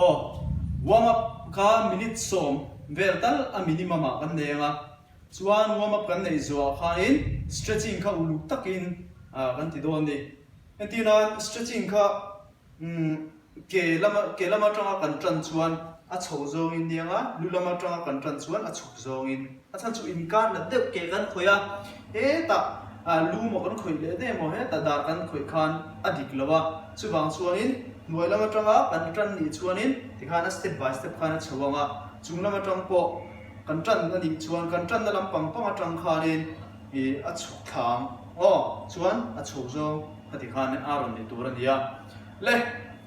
warm up ka minute som vertal a minimum kan nenga chuan warm up kan nei zo kha in stretching kha uluk takin kan ti don ni antina stretching kha ke lama tanga kan tran chuan a chho zong in nianga lu lama tanga kan tran chuan a chuk zong in a chan chu in kan na deuh ke kan khoya ta lu mo kan khoi le de mo he ta dar kan khoi khan adik lawa chuwang chuan in noi lama tanga kan tran ni chuan in tikhana step by step khana chawanga chung lama tang po kan tran na ni chuan kan tran na lampang pang atang khan in a chuk thang chuan a chho zong a tikhan aron ni tur ania le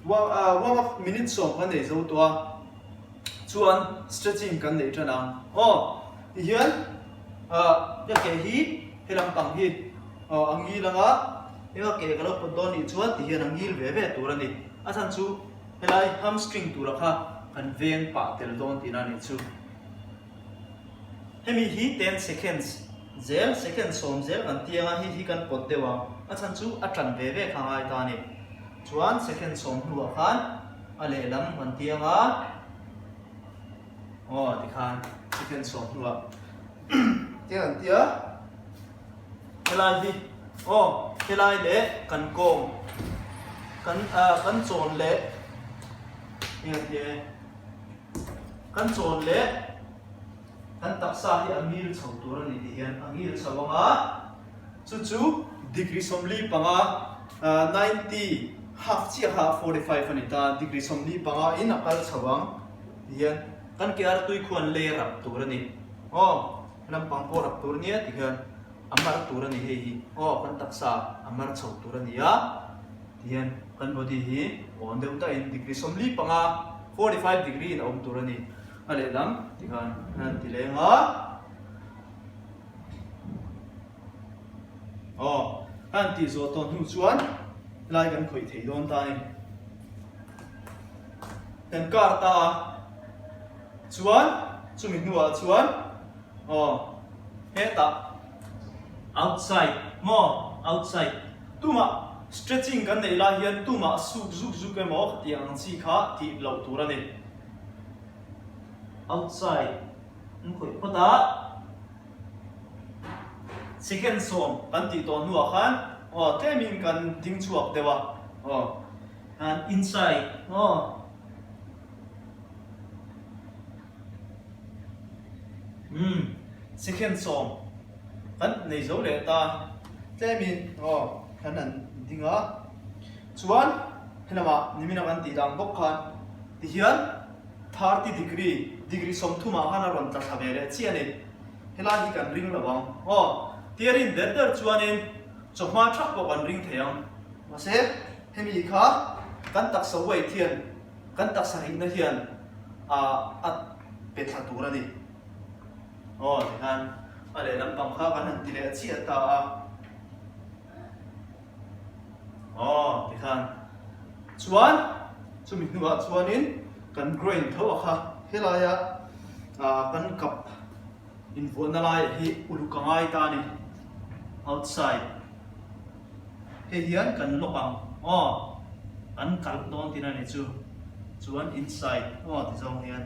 warm up minute som kan nei zo to chuan stretching kan nei tana hian ya ke hi helam pang hi angi langa ya ke galo podon ni chuan ti hian angil ve ve tur ani a chan chu helai hamstring tur kha kan veng pa tel don ti na ni chu hemi hi 10 seconds zel second som zel kan tianga hi kan pot dewa a chan chu a tran ve ve khangai ta ni chuan second som hnuwa khan a le lam kan tianga tikhan second som hnuwa tiang tia helai hi helai le kan kom kan chon le kan chon le kan taksa hi angil chho tur ani ti hian angil chawanga chu degree somli panga 90 half chi half 45 ani ta degree somli panga in akal chawang hian kan kiar tui khuan le rap tur ani lam pang po rap tur nia ti hian amar tur ani he hi kan taksa amar chho tur ani ya hian kan body hi on deuta in degree somli panga 45 degree in om tur ani ale lam tikhan nan tilenga kan ti zo ton hu chuan lai kan khoi thei don ta ni kan kar ta chuan chumi nuwa chuan heta outside outside tuma stretching kan nei la hian tuma zuk ke mo tiang chi kha ti lo tur ani outside khoi pota second som kan ti ton nuwa khan temin kan ding chuak dewa and inside second som kan nei zo le ta temin kan an dinga chuan helama nimina kan ti dang bok khan ti hian 30 degree som thuma hana ron ta sabere chi ani hela hi kan ring lawang tiarin der chuanin chokma thak bo kan ring theyang mase hemi kha kan tak so wei thian kan tak sa ring na hian a petha turani han ale lam pam kha kan han tile chi ata tikhan chuan chumi nuwa chuanin kan groin tho kha helaya kan kap in vona lai hi ulukangai ta ni outside he hian kan lokang kan kal don tina ni chuan inside ti zong hian